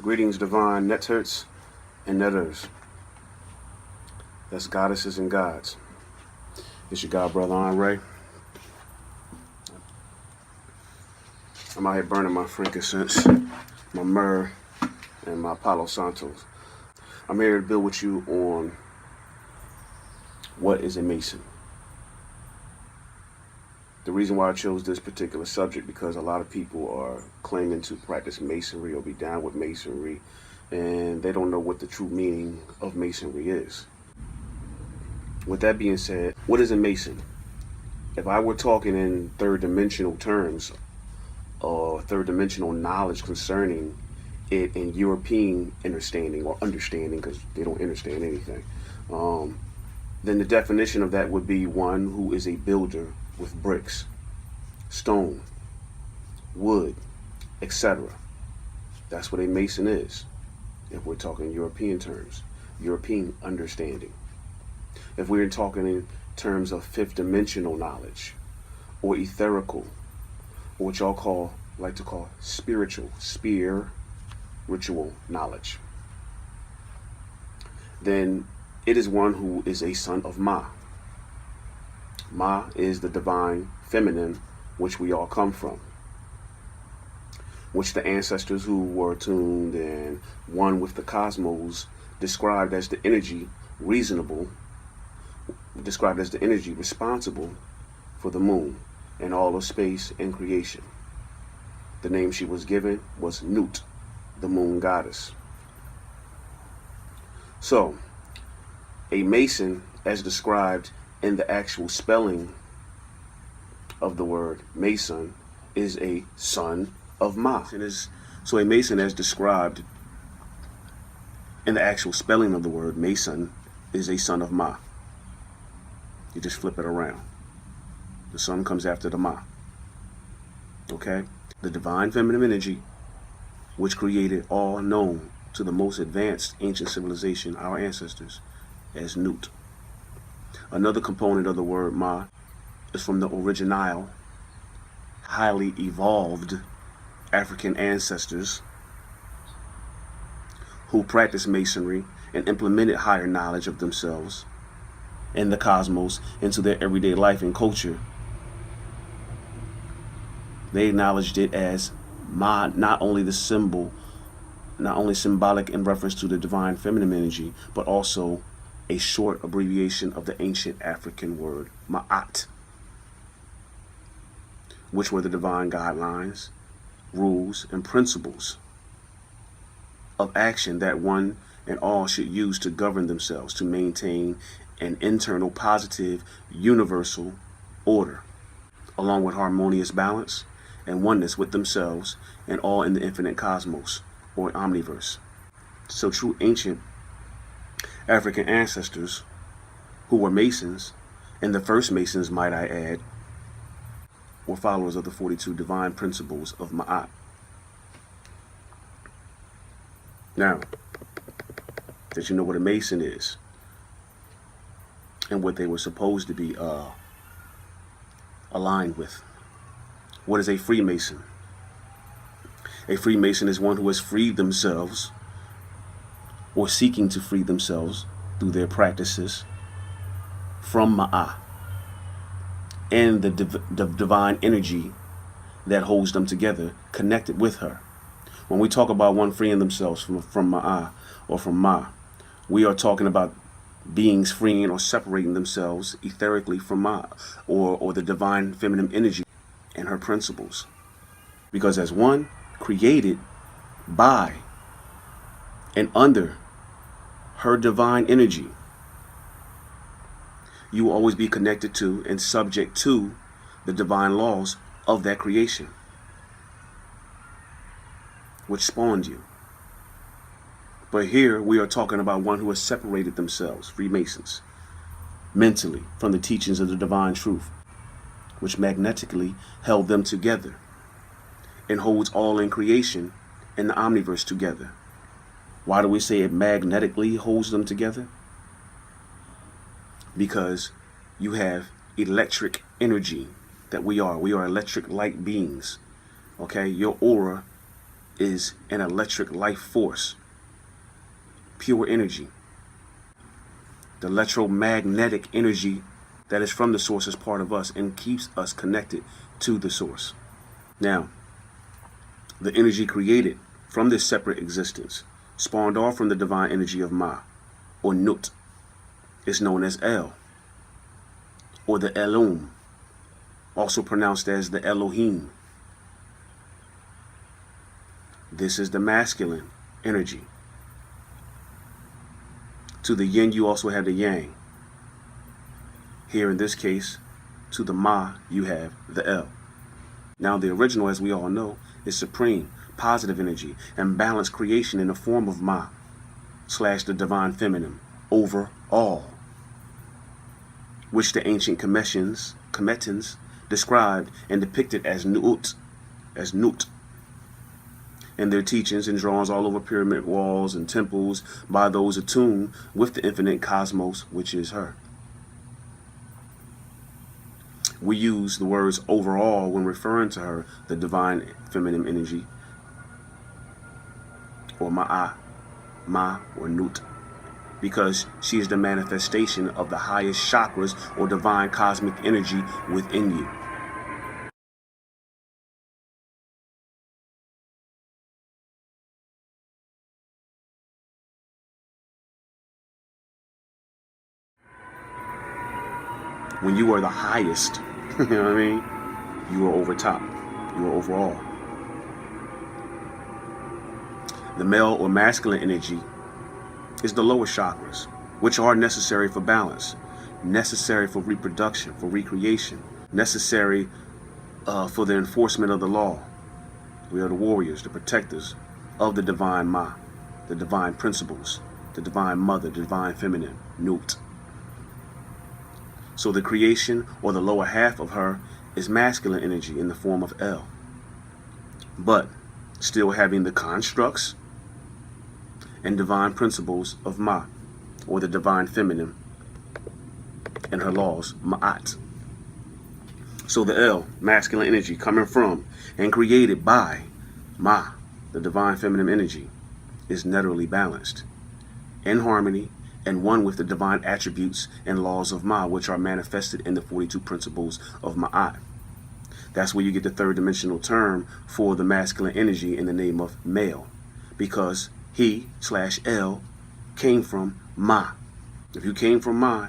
Greetings, divine netters and netters. That's goddesses and gods. It's your god, brother Andre. I'm out here burning my frankincense, my myrrh, and my Palo Santos. I'm here to build with you on what is a Mason. The reason why I chose this particular subject because a lot of people are claiming to practice Masonry or be down with Masonry, and they don't know what the true meaning of Masonry is. With that being said, what is a Mason? If I were talking in third dimensional terms or third dimensional knowledge concerning it in European understanding, because they don't understand anything, then the definition of that would be one who is a builder with bricks, stone, wood, etc. That's what a Mason is, if we're talking European terms, European understanding. If we're talking in terms of fifth dimensional knowledge, or etherical, or what y'all like to call spiritual knowledge, then it is one who is a son of Ma. Ma is the divine feminine which we all come from, which the ancestors who were attuned and one with the cosmos described as the energy responsible for the moon and all of space and creation. The name she was given was Nut, the moon goddess. So, a Mason, as described in the actual spelling of the word Mason, is a son of Ma. So a Mason, as described in the actual spelling of the word Mason, is a son of Ma. You just flip it around. The son comes after the Ma. Okay? The divine feminine energy, which created all known to the most advanced ancient civilization, our ancestors, as Nut. Another component of the word Ma is from the original, highly evolved African ancestors who practiced Masonry and implemented higher knowledge of themselves and the cosmos into their everyday life and culture. They acknowledged it as Ma, not only symbolic in reference to the divine feminine energy, but also a short abbreviation of the ancient African word Ma'at, which were the divine guidelines, rules, and principles of action that one and all should use to govern themselves, to maintain an internal positive universal order, along with harmonious balance and oneness with themselves and all in the infinite cosmos or omniverse. So true ancient African ancestors who were Masons, and the first Masons, might I add, were followers of the 42 divine principles of Ma'at. Now, that you know what a Mason is and what they were supposed to be aligned with. What is a Freemason? A Freemason is one who has freed themselves or seeking to free themselves through their practices from Ma'at and the divine energy that holds them together, connected with her. When we talk about one freeing themselves from Ma'at or from Ma, we are talking about beings freeing or separating themselves etherically from Ma or the divine feminine energy and her principles. Because as one created by and under her divine energy, you will always be connected to and subject to the divine laws of that creation, which spawned you. But here we are talking about one who has separated themselves, Freemasons, mentally from the teachings of the divine truth, which magnetically held them together and holds all in creation and the omniverse together. Why do we say it magnetically holds them together? Because you have electric energy that we are. We are electric light beings. Okay, your aura is an electric life force, pure energy. The electromagnetic energy that is from the source is part of us and keeps us connected to the source. Now, the energy created from this separate existence, spawned off from the divine energy of Ma, or Nut, is known as El, or the Elum, also pronounced as the Elohim. This is the masculine energy. To the yin, you also have the yang. Here in this case, to the Ma, you have the El. Now the original, as we all know, is supreme, positive energy, and balanced creation in the form of Ma / the divine feminine, over all, which the ancient Kemetans described and depicted as Nut, in their teachings and drawings all over pyramid walls and temples by those attuned with the infinite cosmos, which is her. We use the words overall when referring to her, the divine feminine energy, or Ma or Nut, because she is the manifestation of the highest chakras or divine cosmic energy within you. When you are the highest, you know what I mean? You are over top. You are overall. The male or masculine energy is the lower chakras, which are necessary for balance, necessary for reproduction, for recreation, necessary for the enforcement of the law. We are the warriors, the protectors of the divine Ma, the divine principles, the divine mother, the divine feminine, Nut. So the creation, or the lower half of her, is masculine energy in the form of El, but still having the constructs and divine principles of Ma, or the divine feminine, and her laws, Ma'at. So the El, masculine energy, coming from and created by Ma, the divine feminine energy, is netherly balanced, in harmony, and one with the divine attributes and laws of Ma, which are manifested in the 42 principles of Ma'at. That's where you get the third dimensional term for the masculine energy in the name of male, because he / El came from Ma. If you came from Ma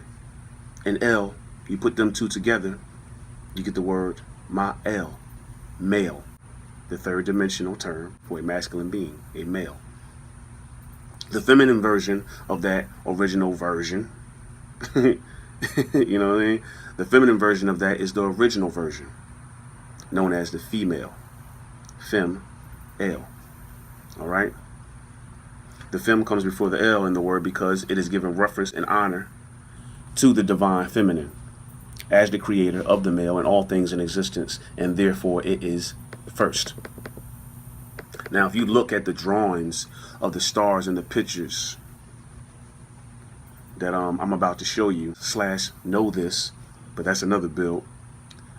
and El, you put them two together, you get the word Ma'el, male, the third dimensional term for a masculine being, a male. The feminine version of that original version, you know what I mean? The feminine version of that is the original version, known as the female, fem, el. All right? The fem comes before the el in the word because it is given reference and honor to the divine feminine as the creator of the male and all things in existence, and therefore it is first. Now, if you look at the drawings of the stars and the pictures that I'm about to show you, / know this, but that's another build,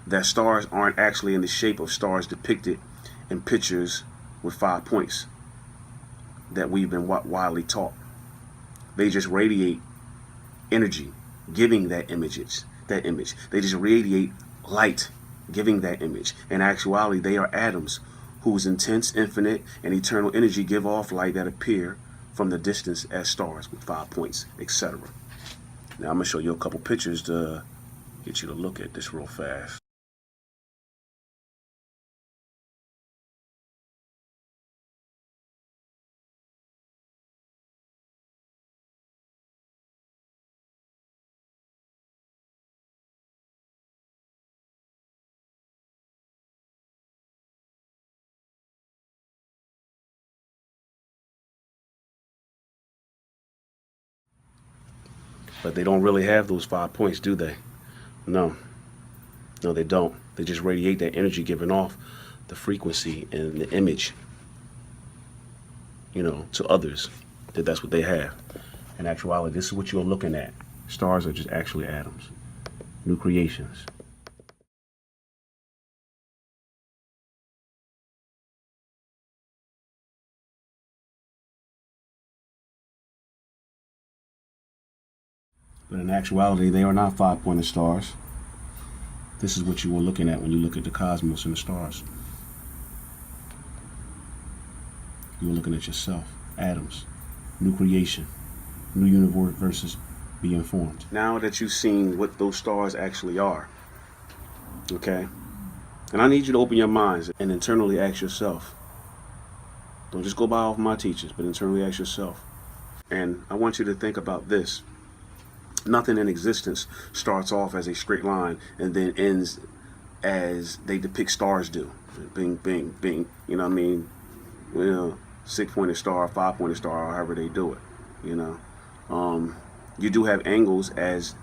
that stars aren't actually in the shape of stars depicted in pictures with 5 points that we've been widely taught. They just radiate energy, giving that image. They just radiate light, giving that image. In actuality, they are atoms whose intense, infinite, and eternal energy give off light that appear from the distance as stars with 5 points, etc. Now I'm going to show you a couple pictures to get you to look at this real fast. But they don't really have those 5 points, do they? No. No, they don't. They just radiate that energy giving off the frequency and the image, to others, that's what they have. In actuality, this is what you're looking at. Stars are just actually atoms, new creations. But in actuality, they are not five-pointed stars. This is what you were looking at when you look at the cosmos and the stars. You were looking at yourself, atoms, new creation, new universe versus being formed. Now that you've seen what those stars actually are, okay? And I need you to open your minds and internally ask yourself. Don't just go by off my teachings, but internally ask yourself. And I want you to think about this. Nothing in existence starts off as a straight line and then ends as they depict stars do. Bing, bing, bing. You know what I mean? You know, 6-pointed star, 5-pointed star, however they do it. You know, you do have angles as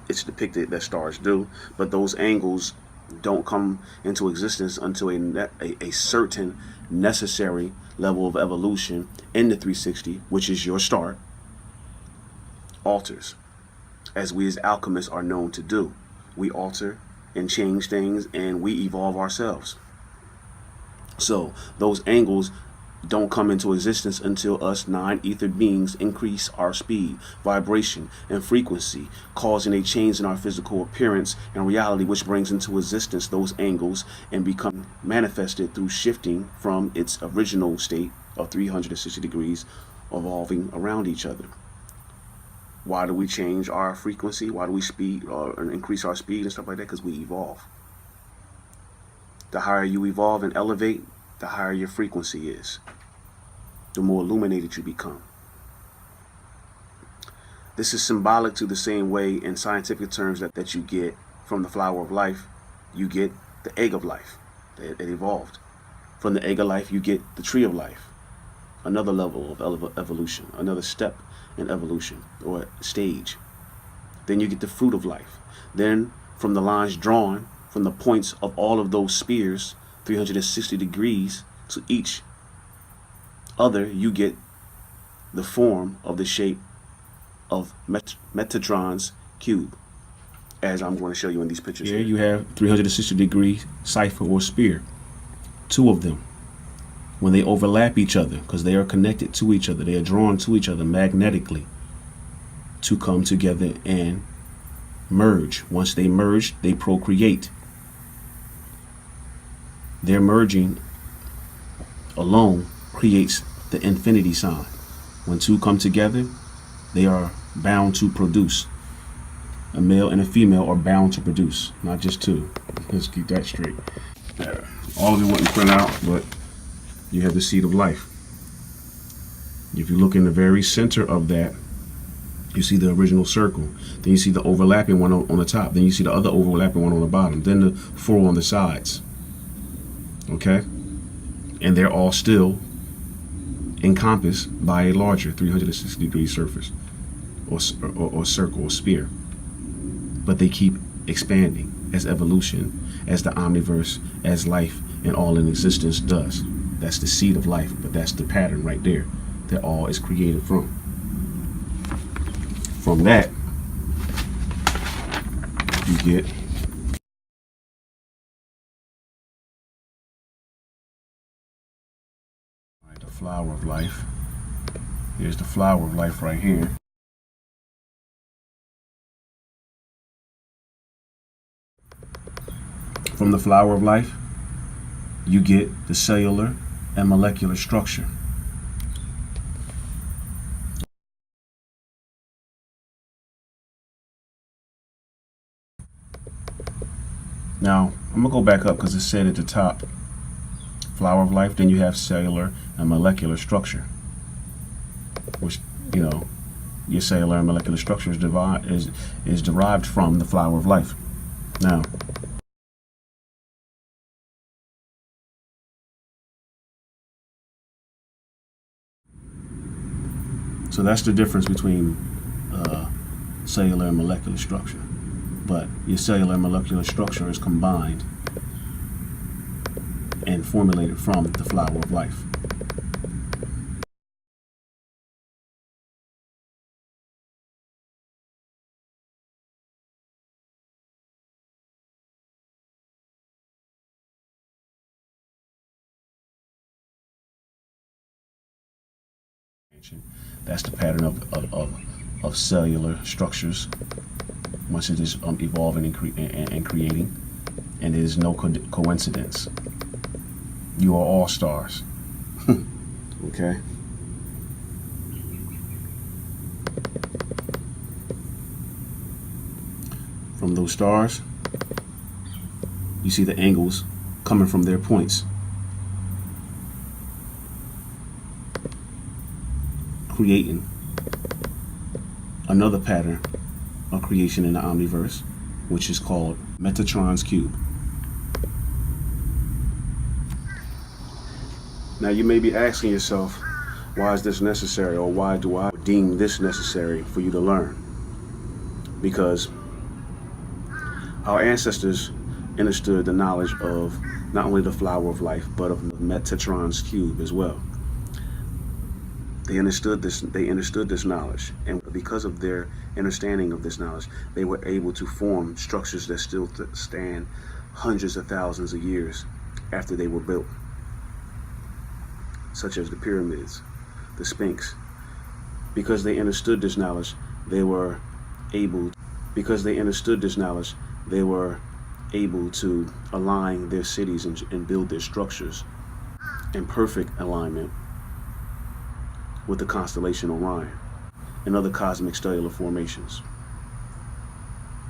it's depicted that stars do, but those angles don't come into existence until a certain necessary level of evolution in the 360, which is your start, alters, as we as alchemists are known to do. We alter and change things, and we evolve ourselves. So those angles don't come into existence until us non-ether beings increase our speed, vibration, and frequency, causing a change in our physical appearance and reality, which brings into existence those angles and become manifested through shifting from its original state of 360 degrees, evolving around each other. Why do we change our frequency? Why do we speed or increase our speed and stuff like that? Because we evolve. The higher you evolve and elevate, the higher your frequency is, the more illuminated you become. This is symbolic to the same way in scientific terms that you get from the flower of life, you get the egg of life. It evolved. From the egg of life, you get the tree of life. Another level of evolution, another step in evolution or stage. Then you get the fruit of life. Then from the lines drawn from the points of all of those spears, 360 degrees to each other, you get the form of the shape of Metatron's cube, as I'm going to show you in these pictures. Here you have 360 degree cipher or spear, two of them. When they overlap each other, because they are connected to each other, they are drawn to each other magnetically to come together and merge. Once they merge, they procreate. Their merging alone creates the infinity sign. When two come together, they are bound to produce. A male and a female are bound to produce, not just two. Let's keep that straight. All of it wouldn't print out, but you have the seed of life. If you look in the very center of that, you see the original circle. Then you see the overlapping one on the top. Then you see the other overlapping one on the bottom. Then the four on the sides. Okay? And they're all still encompassed by a larger 360 degree surface or circle or sphere. But they keep expanding as evolution, as the omniverse, as life and all in existence does. That's the seed of life, but that's the pattern right there that all is created from. From that, you get the flower of life. Here's the flower of life right here. From the flower of life, you get the cellular and molecular structure. Now, I'm going to go back up because it said at the top, flower of life, then you have cellular and molecular structure, which, you know, your cellular and molecular structure is derived from the flower of life. Now, so that's the difference between cellular and molecular structure. But your cellular and molecular structure is combined and formulated from the flower of life. That's the pattern of of cellular structures, much it is evolving and creating, and it is no coincidence. You are all stars. Okay? From those stars, you see the angles coming from their points, creating another pattern of creation in the omniverse, which is called Metatron's cube. Now you may be asking yourself, why is this necessary, or why do I deem this necessary for you to learn? Because our ancestors understood the knowledge of not only the flower of life, but of Metatron's cube as well. They understood this knowledge, and because of their understanding of this knowledge, they were able to form structures that still stand hundreds of thousands of years after they were built, such as the pyramids, the Sphinx. Because they understood this knowledge, they were able to align their cities and build their structures in perfect alignment with the constellation Orion and other cosmic stellar formations.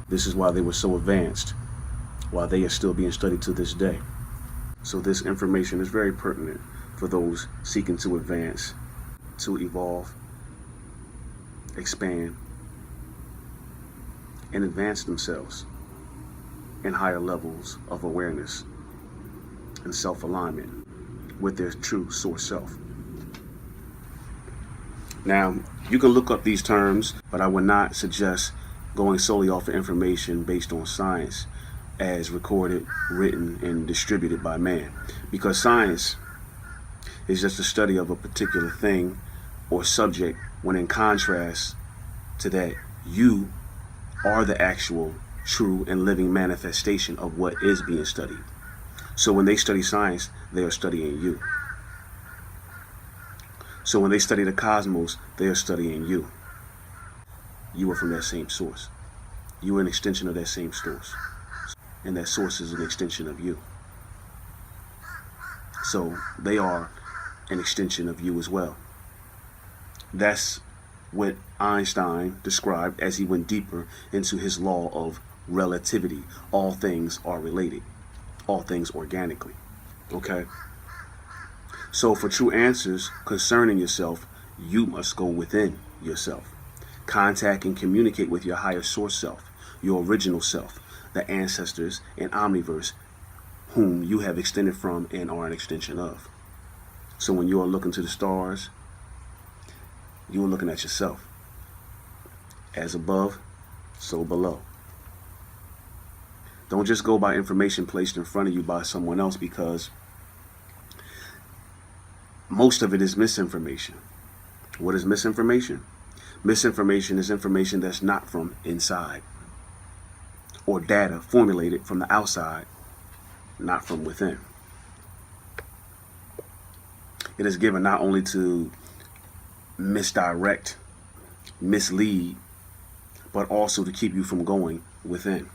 This is why they were so advanced, why they are still being studied to this day. So this information is very pertinent for those seeking to advance, to evolve, expand, and advance themselves in higher levels of awareness and self-alignment with their true source self. Now, you can look up these terms, but I would not suggest going solely off of information based on science as recorded, written, and distributed by man. Because science is just a study of a particular thing or subject, when in contrast to that, you are the actual, true, and living manifestation of what is being studied. So when they study science, they are studying you. So when they study the cosmos, they are studying you. You are from that same source. You are an extension of that same source. And that source is an extension of you. So they are an extension of you as well. That's what Einstein described as he went deeper into his law of relativity. All things are related. All things organically. Okay? So for true answers concerning yourself, you must go within yourself. Contact and communicate with your higher source self, your original self, the ancestors and omniverse whom you have extended from and are an extension of. So when you are looking to the stars, you are looking at yourself. As above, so below. Don't just go by information placed in front of you by someone else, because most of it is misinformation. What is misinformation? Misinformation is information that's not from inside, or data formulated from the outside, not from within. It is given not only to misdirect, mislead, but also to keep you from going within,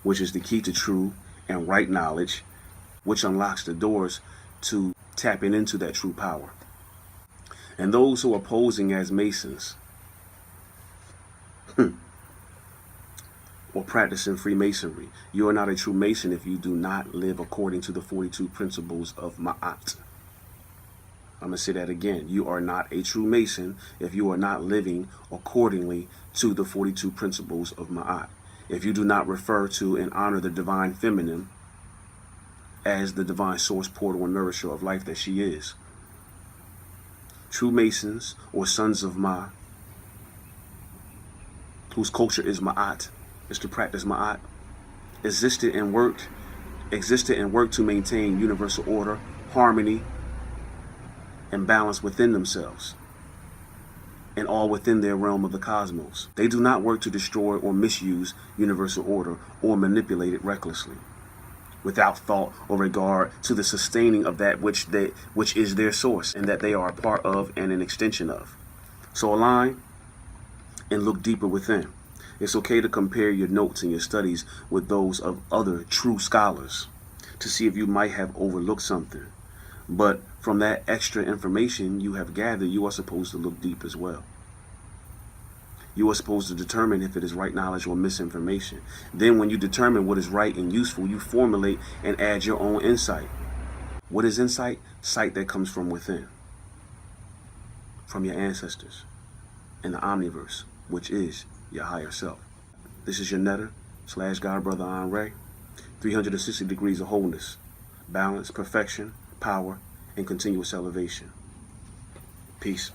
which is the key to true and right knowledge, which unlocks the doors to tapping into that true power. And those who are posing as Masons or practicing Freemasonry, you are not a true Mason if you do not live according to the 42 principles of Ma'at. I'm going to say that again. You are not a true Mason if you are not living accordingly to the 42 principles of Ma'at. If you do not refer to and honor the divine feminine as the divine source, portal, and nourisher of life that she is. True Masons, or sons of Ma, whose culture is Ma'at, is to practice Ma'at, existed and worked to maintain universal order, harmony, and balance within themselves, and all within their realm of the cosmos. They do not work to destroy or misuse universal order or manipulate it recklessly, without thought or regard to the sustaining of that which is their source and that they are a part of and an extension of. So align and look deeper within. It's okay to compare your notes and your studies with those of other true scholars to see if you might have overlooked something. But from that extra information you have gathered, you are supposed to look deep as well. You are supposed to determine if it is right knowledge or misinformation. Then when you determine what is right and useful, you formulate and add your own insight. What is insight? Sight that comes from within, from your ancestors, in the omniverse, which is your higher self. This is your netter / God Brother Andre. 360 degrees of wholeness, balance, perfection, power, and continuous elevation. Peace.